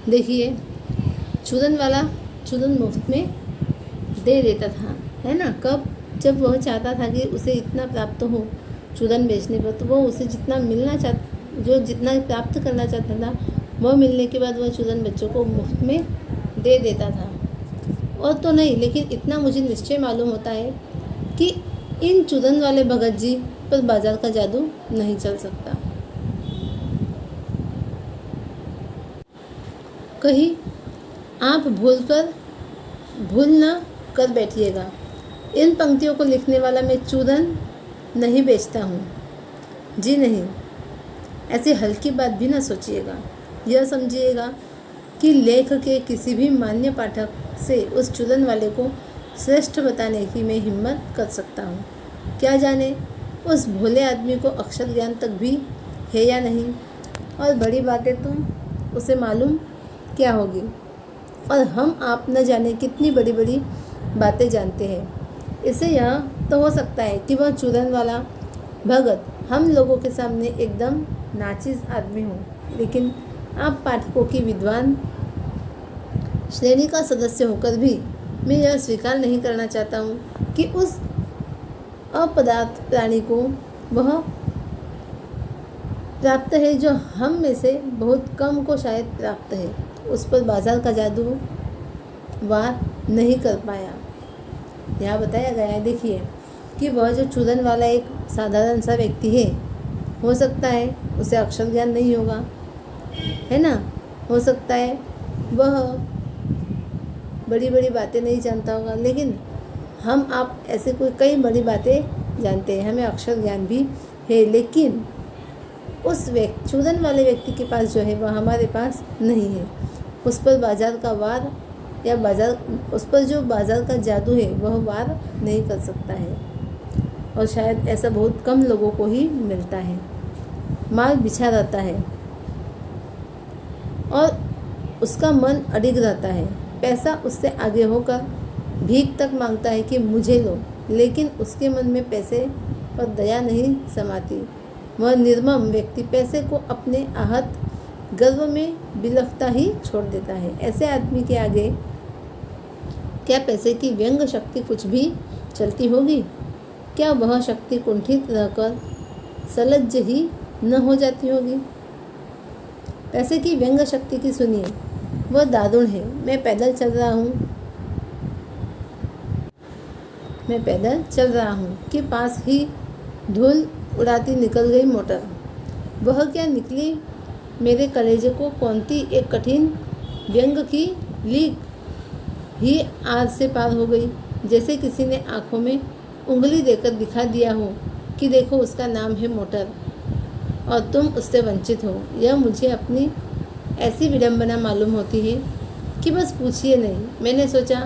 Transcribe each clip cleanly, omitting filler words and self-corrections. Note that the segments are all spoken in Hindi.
देखिए, चूरन वाला चूरन मुफ्त में दे देता था, है ना। कब? जब वह चाहता था कि उसे इतना प्राप्त हो चूरन बेचने पर, तो वो उसे जितना प्राप्त करना चाहता था, वह मिलने के बाद वह चूरन बच्चों को मुफ्त में दे देता था। और तो नहीं, लेकिन इतना मुझे निश्चय मालूम होता है कि इन चूरन वाले भगत जी पर बाजार का जादू नहीं चल सकता। कहीं आप भूल न कर बैठिएगा, इन पंक्तियों को लिखने वाला मैं चूरन नहीं बेचता हूँ। जी नहीं, ऐसी हल्की बात भी ना सोचिएगा। यह समझिएगा कि लेख के किसी भी मान्य पाठक से उस चूरन वाले को श्रेष्ठ बताने की मैं हिम्मत कर सकता हूँ। क्या जाने उस भोले आदमी को अक्षर ज्ञान तक भी है या नहीं, और बड़ी बातें तो उसे मालूम क्या होगी, और हम आप न जाने कितनी बड़ी बड़ी बातें जानते हैं। इससे यह तो हो सकता है कि वह चूरन वाला भगत हम लोगों के सामने एकदम नाचिज आदमी हो, लेकिन आप पाठकों की विद्वान श्रेणी का सदस्य होकर भी मैं यह स्वीकार नहीं करना चाहता हूँ कि उस अपदार्थ प्राणी को वह प्राप्त है जो हम में से बहुत कम को शायद प्राप्त है। उस पर बाजार का जादू वार नहीं कर पाया। यहाँ बताया गया है, देखिए, कि वह जो चूरन वाला एक साधारण सा व्यक्ति है, हो सकता है उसे अक्षर ज्ञान नहीं होगा, है ना। हो सकता है वह बड़ी बड़ी बातें नहीं जानता होगा, लेकिन हम आप ऐसे कई बड़ी बातें जानते हैं, हमें अक्षर ज्ञान भी है, लेकिन उस चूरन वाले व्यक्ति के पास जो है वह हमारे पास नहीं है। उस पर बाजार का वार या उस पर जो बाजार का जादू है वह वार नहीं कर सकता है, और शायद ऐसा बहुत कम लोगों को ही मिलता है। माल बिछा रहता है और उसका मन अडिग रहता है, पैसा उससे आगे होकर भीख तक मांगता है कि मुझे लो, लेकिन उसके मन में पैसे पर दया नहीं समाती। वह निर्मम व्यक्ति पैसे को अपने आहत गर्व में बिलखता ही छोड़ देता है। ऐसे आदमी के आगे क्या पैसे की व्यंग शक्ति कुछ भी चलती होगी? क्या वह शक्ति कुंठित रहकर सलज्ज ही न हो जाती होगी? पैसे की व्यंग शक्ति की सुनिए, वह दारुण है। मैं पैदल चल रहा हूँ कि पास ही धूल उड़ाती निकल गई मोटर। वह क्या निकली मेरे कलेजे को कौनती एक कठिन व्यंग की लीक ही आग से पार हो गई, जैसे किसी ने आंखों में उंगली देकर दिखा दिया हो कि देखो उसका नाम है मोटर और तुम उससे वंचित हो। यह मुझे अपनी ऐसी विडंबना मालूम होती है कि बस पूछिए नहीं। मैंने सोचा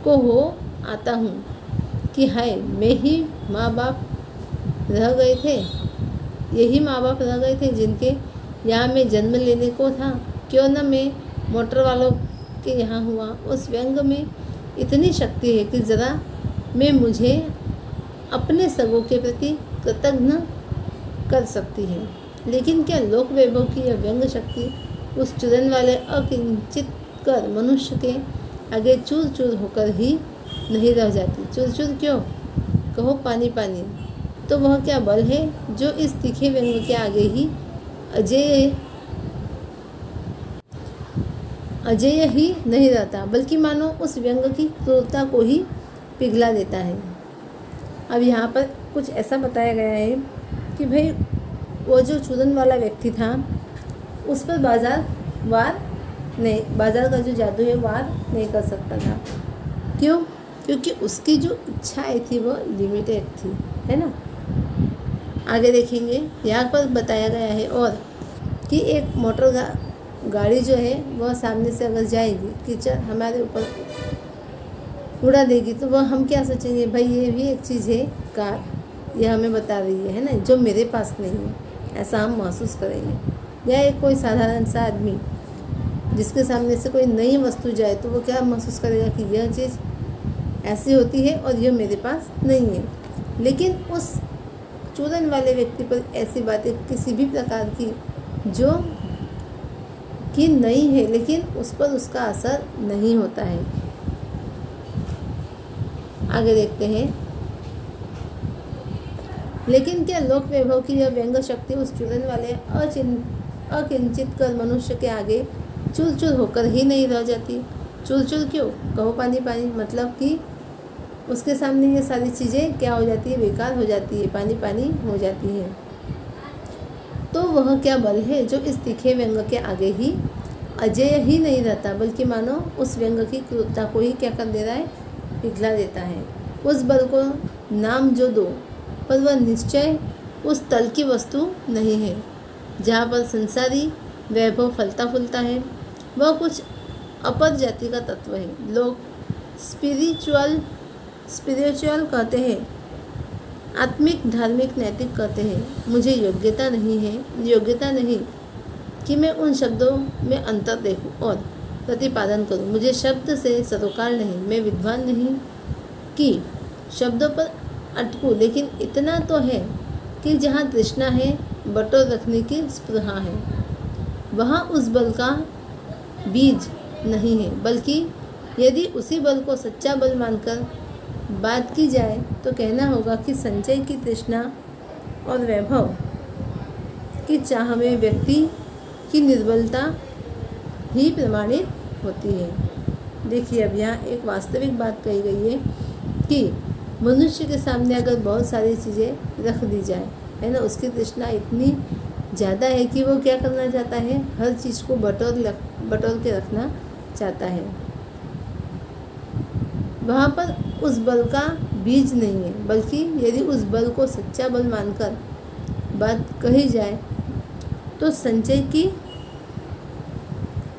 को हो आता हूँ कि हाय, यही माँ बाप रह गए थे जिनके यहाँ मैं जन्म लेने को था। क्यों न मैं मोटर वालों के यहाँ हुआ। उस व्यंग में इतनी शक्ति है कि ज़रा मैं मुझे अपने सगों के प्रति कृतज्ञ कर सकती है, लेकिन क्या लोक वैभव की यह व्यंग शक्ति उस चूरन वाले अकिंचित कर मनुष्य के आगे चूर चूर होकर ही नहीं रह जाती? चूर चूर क्यों कहो, पानी पानी। तो वह क्या बल है जो इस तीखे व्यंग के आगे ही अजेय ही नहीं रहता, बल्कि मानो उस व्यंग की क्रूरता को ही पिघला देता है। अब यहाँ पर कुछ ऐसा बताया गया है कि भाई वो जो चूरन वाला व्यक्ति था उस पर बाजार का जो जादू है वार नहीं कर सकता था। क्यों? क्योंकि उसकी जो इच्छाएं थी वो लिमिटेड थी, है ना। आगे देखेंगे, यहाँ पर बताया गया है और कि एक मोटर गाड़ी जो है वह सामने से अगर जाएगी, कीचड़ हमारे ऊपर उड़ा देगी, तो वह हम क्या सोचेंगे, भाई ये भी एक चीज़ है, कार, यह हमें बता रही है ना, जो मेरे पास नहीं है, ऐसा हम महसूस करेंगे। या एक कोई साधारण सा आदमी जिसके सामने से कोई नई वस्तु जाए तो वो क्या महसूस करेगा कि यह चीज़ ऐसी होती है और यह मेरे पास नहीं है। लेकिन उस चूरन वाले व्यक्ति पर ऐसी बातें किसी भी प्रकार की जो कि नई है, लेकिन उस पर उसका असर नहीं होता है। आगे देखते हैं। लेकिन क्या लोक वैभव की यह व्यंग शक्ति उस चूरन वाले अकिंचित कर मनुष्य के आगे चूर चूर होकर ही नहीं रह जाती? चूर चूर क्यों? कहो पानी पानी, मतलब कि उसके सामने ये सारी चीज़ें क्या हो जाती है? बेकार हो जाती है, पानी पानी हो जाती है। तो वह क्या बल है जो इस तीखे व्यंग के आगे ही अजेय ही नहीं रहता, बल्कि मानो उस व्यंग की क्रूरता को ही क्या कर दे रहा है? पिघला देता है। उस बल को नाम जो दो, पर वह निश्चय उस तल की वस्तु नहीं है जहाँ पर संसारी वैभव फलता फूलता है। वह कुछ अपर जाति का तत्व है। लोग स्पिरिचुअल कहते हैं, आत्मिक, धार्मिक, नैतिक कहते हैं। मुझे योग्यता नहीं कि मैं उन शब्दों में अंतर देखूं और प्रतिपादन करूं। मुझे शब्द से सरोकार नहीं, मैं विद्वान नहीं कि शब्दों पर अटकूं, लेकिन इतना तो है कि जहाँ तृष्णा है, बटोर रखने की स्पृहा है, वहाँ उस बल का बीज नहीं है। बल्कि यदि उसी बल को सच्चा बल मानकर बात की जाए तो कहना होगा कि संचय की तृष्णा और वैभव की चाह में व्यक्ति की निर्बलता ही प्रमाणित होती है। देखिए, अब यहाँ एक वास्तविक बात कही गई है कि मनुष्य के सामने अगर बहुत सारी चीज़ें रख दी जाए, है ना, उसकी तृष्णा इतनी ज़्यादा है कि वो क्या करना चाहता है? हर चीज़ को बटोर के रखना चाहता है। वहाँ पर उस बल का बीज नहीं है। बल्कि यदि उस बल को सच्चा बल मानकर बात कही जाए तो संचय की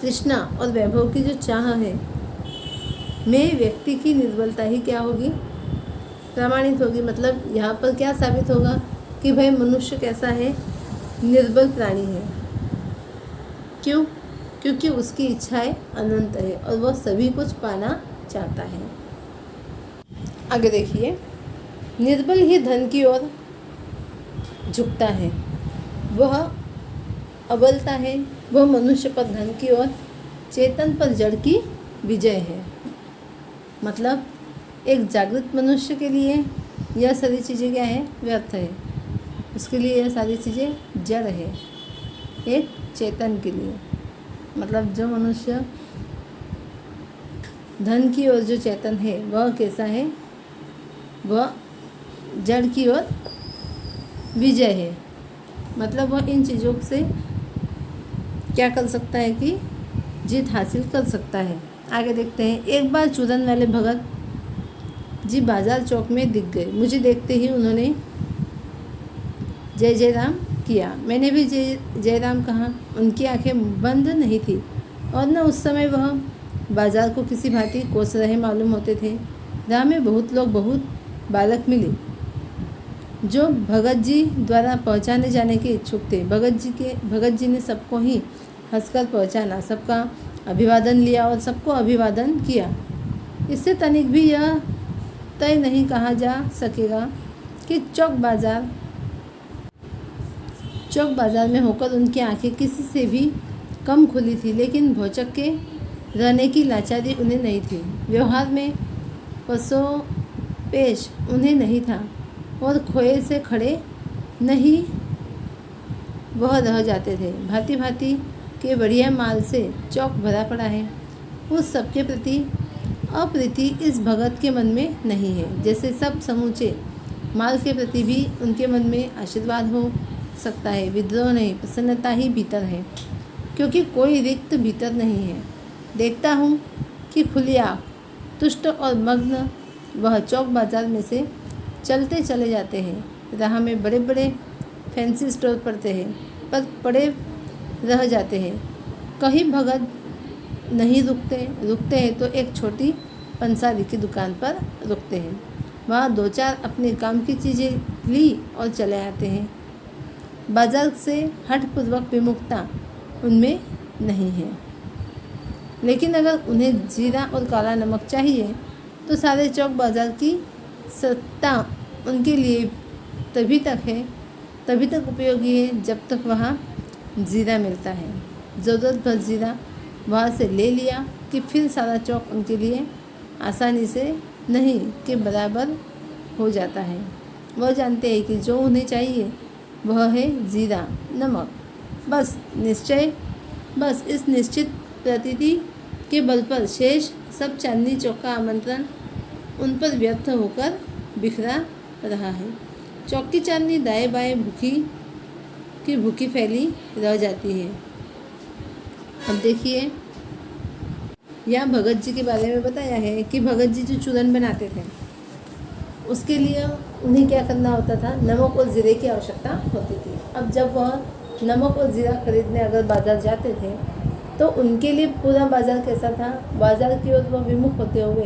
तृष्णा और वैभव की जो चाह है में व्यक्ति की निर्बलता ही क्या होगी? प्रमाणित होगी। मतलब यहाँ पर क्या साबित होगा कि भाई मनुष्य कैसा है? निर्बल प्राणी है। क्यों? क्योंकि उसकी इच्छाएं अनंत है और वह सभी कुछ पाना चाहता है। आगे देखिए, निर्बल ही धन की ओर झुकता है, वह अबलता है। वह मनुष्य पर धन की ओर, चेतन पर जड़ की विजय है। मतलब एक जागृत मनुष्य के लिए यह सारी चीज़ें क्या है? व्यर्थ है। उसके लिए यह सारी चीज़ें जड़ है। एक चेतन के लिए, मतलब जो मनुष्य धन की ओर जो चेतन है वह कैसा है? वह जड़ की ओर विजय है। मतलब वह इन चीज़ों से क्या कर सकता है कि जीत हासिल कर सकता है। आगे देखते हैं। एक बार चूरन वाले भगत जी बाजार चौक में दिख गए। मुझे देखते ही उन्होंने जय जय राम किया। मैंने भी जय जय राम कहा। उनकी आंखें बंद नहीं थी और न उस समय वह बाजार को किसी भांति कोस रहे मालूम होते थे। राह में बहुत लोग, बहुत बालक मिले जो भगत जी द्वारा पहचाने जाने के इच्छुक थे। भगत जी ने सबको ही हंसकर पहचाना, सबका अभिवादन लिया और सबको अभिवादन किया। इससे तनिक भी यह तय नहीं कहा जा सकेगा कि चौक बाजार में होकर उनकी आंखें किसी से भी कम खुली थी, लेकिन भौचक के रहने की लाचारी उन्हें नहीं थी। व्यवहार में पसो पेश उन्हें नहीं था और खोए से खड़े नहीं वह रह जाते थे। भांति भांति के बढ़िया माल से चौक भरा पड़ा है। उस सबके प्रति अप्रीति इस भगत के मन में नहीं है, जैसे सब समूचे माल के प्रति भी उनके मन में आशीर्वाद हो सकता है। विद्रोह नहीं, प्रसन्नता ही भीतर है, क्योंकि कोई रिक्त भीतर नहीं है। देखता हूँ कि खुली आँख, तुष्ट और मग्न वह चौक बाजार में से चलते चले जाते हैं। राह में बड़े बड़े फैंसी स्टोर पड़ते हैं, पर पड़े रह जाते हैं। कहीं भगत नहीं रुकते हैं तो एक छोटी पंसारी की दुकान पर रुकते हैं। वहाँ दो चार अपने काम की चीज़ें ली और चले आते हैं। बाजार से हठपूर्वक विमुखता उनमें नहीं है। लेकिन अगर उन्हें जीरा और काला नमक चाहिए तो सारे चौक बाजार की सत्ता उनके लिए तभी तक उपयोगी है जब तक वहाँ जीरा मिलता है। ज़रूरत भर जीरा वहाँ से ले लिया कि फिर सारा चौक उनके लिए आसानी से नहीं कि बराबर हो जाता है। वह जानते हैं कि जो उन्हें चाहिए वह है जीरा, नमक, बस इस निश्चित प्रतीति के बल पर शेष सब चांदनी चौक का आमंत्रण उन पर व्यर्थ होकर बिखरा रहा है। चौक की चांदनी दाएं बाएं भूखी फैली रह जाती है। अब देखिए, यहाँ भगत जी के बारे में बताया है कि भगत जी जो चूरन बनाते थे उसके लिए उन्हें क्या करना होता था, नमक और ज़ीरे की आवश्यकता होती थी। अब जब वह नमक और ज़ीरा खरीदने अगर बाज़ार जाते थे तो उनके लिए पूरा बाज़ार कैसा था, बाज़ार की ओर वह विमुख होते हुए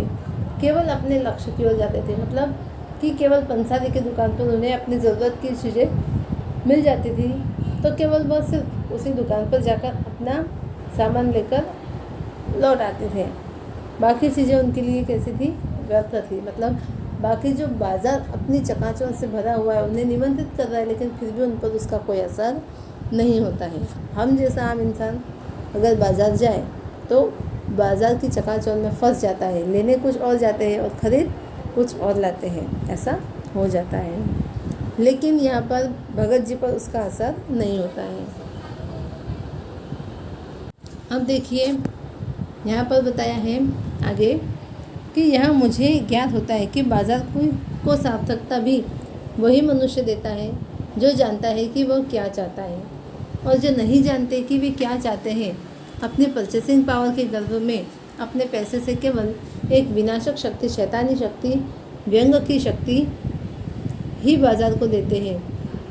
केवल अपने लक्ष्य की ओर जाते थे। मतलब कि केवल पंसारी की दुकान पर उन्हें अपनी ज़रूरत की चीज़ें मिल जाती थी तो केवल वह सिर्फ उसी दुकान पर जाकर अपना सामान लेकर लौट आते थे। बाकी चीज़ें उनके लिए कैसी थी, व्यर्थ थी। मतलब बाकी जो बाज़ार अपनी चकाचौंध से भरा हुआ है उन्हें निमंत्रित कर रहा है लेकिन फिर भी उन पर उसका कोई असर नहीं होता है। हम जैसा आम इंसान अगर बाज़ार जाए तो बाज़ार की चकाचौंध में फंस जाता है, लेने कुछ और जाते हैं और ख़रीद कुछ और लाते हैं, ऐसा हो जाता है। लेकिन यहाँ पर भगत जी पर उसका असर नहीं होता है। अब देखिए, यहाँ पर बताया है आगे कि यह मुझे ज्ञात होता है कि बाज़ार को सार्थकता भी वही मनुष्य देता है जो जानता है कि वह क्या चाहता है, और जो नहीं जानते कि वे क्या चाहते हैं अपनी परचेसिंग पावर के गर्भ में अपने पैसे से केवल एक विनाशक शक्ति, शैतानी शक्ति, व्यंग की शक्ति ही बाज़ार को देते हैं।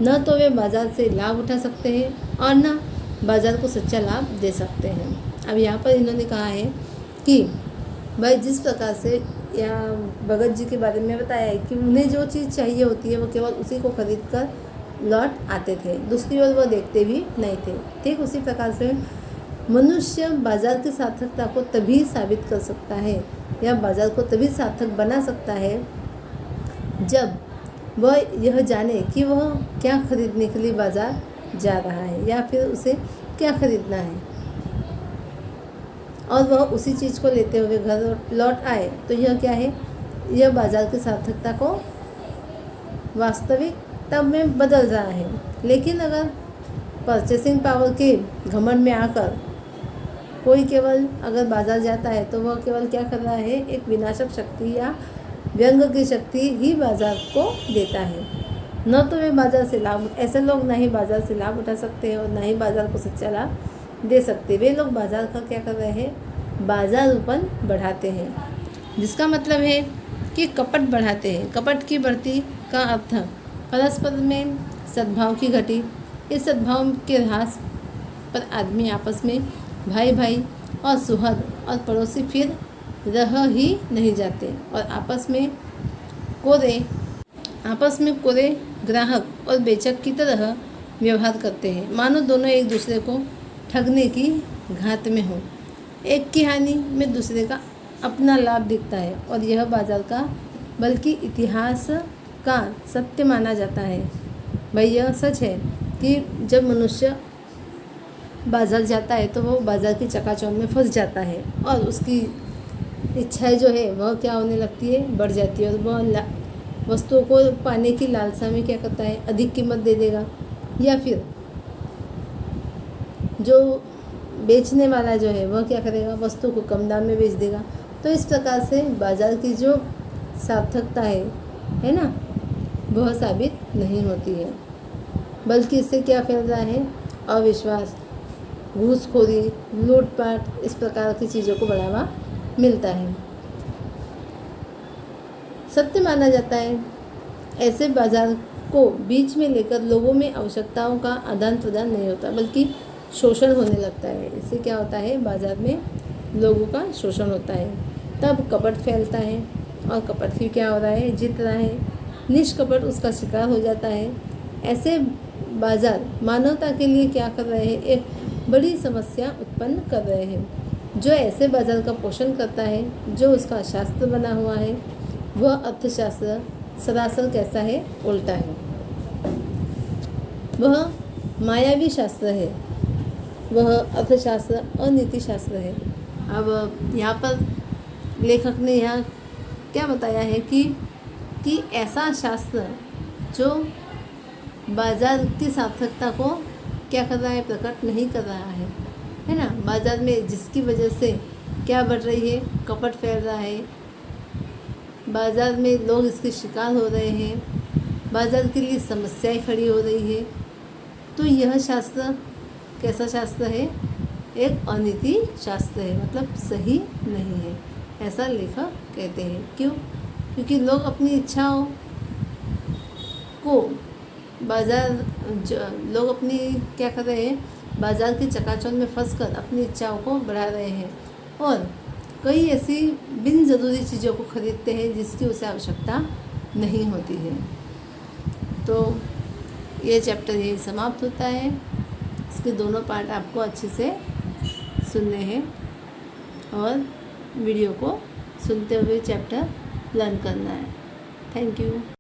न तो वे बाज़ार से लाभ उठा सकते हैं और न बाज़ार को सच्चा लाभ दे सकते हैं। अब यहाँ पर इन्होंने कहा है कि भाई जिस प्रकार से यहाँ भगत जी के बारे में बताया है कि उन्हें जो चीज़ चाहिए होती है वो केवल उसी को खरीद कर लौट आते थे, दूसरी ओर वो देखते भी नहीं थे। ठीक उसी प्रकार से मनुष्य बाज़ार की सार्थकता को तभी साबित कर सकता है या बाज़ार को तभी सार्थक बना सकता है जब वह यह जाने कि वह क्या खरीदने के लिए बाज़ार जा रहा है या फिर उसे क्या खरीदना है, और वह उसी चीज़ को लेते हुए घर लौट आए। तो यह क्या है, यह बाज़ार की सार्थकता को वास्तविकता में बदल रहा है। लेकिन अगर परचेसिंग पावर के घमंड में आकर कोई केवल अगर बाज़ार जाता है तो वह केवल क्या कर रहा है, एक विनाशक शक्ति या व्यंग की शक्ति ही बाज़ार को देता है। न तो वे बाज़ार से लाभ, ऐसे लोग ना ही बाज़ार से लाभ उठा सकते हैं और ना ही बाज़ार को सच्चा लाभ दे सकते। वे लोग बाज़ार का क्या कर रहे हैं, बाज़ारूपन बढ़ाते हैं, जिसका मतलब है कि कपट बढ़ाते हैं। कपट की बढ़ती का अर्थ परस्पर में सद्भाव की घटी। इस सद्भाव के ह्रास पर आदमी आपस में भाई भाई और सुहृद और पड़ोसी फिर रह ही नहीं जाते और आपस में कोरे ग्राहक और बेचक की तरह व्यवहार करते हैं, मानो दोनों एक दूसरे को ठगने की घात में हो। एक की हानि में दूसरे का अपना लाभ दिखता है और यह बाज़ार का बल्कि इतिहास का सत्य माना जाता है। भाई यह सच है कि जब मनुष्य बाज़ार जाता है तो वो बाज़ार की चकाचौंध में फंस जाता है और उसकी इच्छाएं जो है वह क्या होने लगती है, बढ़ जाती है, और वह वस्तुओं को पाने की लालसा में क्या करता है, अधिक कीमत दे देगा, या फिर जो बेचने वाला जो है वह क्या करेगा, वस्तु को कम दाम में बेच देगा। तो इस प्रकार से बाज़ार की जो सार्थकता है ना, वह साबित नहीं होती है, बल्कि इससे क्या फैल रहा है, अविश्वास, घूसखोरी, लूटपाट, इस प्रकार की चीज़ों को बढ़ावा मिलता है। सत्य माना जाता है ऐसे बाज़ार को बीच में लेकर लोगों में आवश्यकताओं का आदान प्रदान नहीं होता बल्कि शोषण होने लगता है। इससे क्या होता है, बाज़ार में लोगों का शोषण होता है, तब कपट फैलता है और कपट ही क्या हो रहा है, जीत रहा है, निष्कपट उसका शिकार हो जाता है। ऐसे बाज़ार मानवता के लिए क्या कर रहे हैं, एक बड़ी समस्या उत्पन्न कर रहे हैं। जो ऐसे बाज़ार का पोषण करता है, जो उसका शास्त्र बना हुआ है, वह अर्थशास्त्र सरासर कैसा है, उल्टा है। वह मायावी शास्त्र है वह अर्थशास्त्र और नीति शास्त्र है। अब यहाँ पर लेखक ने यहाँ क्या बताया है कि ऐसा शास्त्र जो बाजार की सार्थकता को क्या कर रहा है, प्रकट नहीं कर रहा है ना। बाजार में जिसकी वजह से क्या बढ़ रही है, कपट फैल रहा है, बाजार में लोग इसके शिकार हो रहे हैं, बाजार के लिए समस्याएं खड़ी हो रही है। तो यह शास्त्र कैसा शास्त्र है, एक अनीति शास्त्र है, मतलब सही नहीं है, ऐसा लेखक कहते हैं। क्यों? क्योंकि लोग अपनी इच्छाओं को लोग अपनी क्या कर रहे हैं, बाजार के चकाचौंध में फंसकर अपनी इच्छाओं को बढ़ा रहे हैं और कई ऐसी बिन ज़रूरी चीज़ों को खरीदते हैं जिसकी उसे आवश्यकता नहीं होती है। तो ये चैप्टर यही समाप्त होता है। इसके दोनों पार्ट आपको अच्छे से सुनने हैं और वीडियो को सुनते हुए चैप्टर लर्न करना है। Thank you.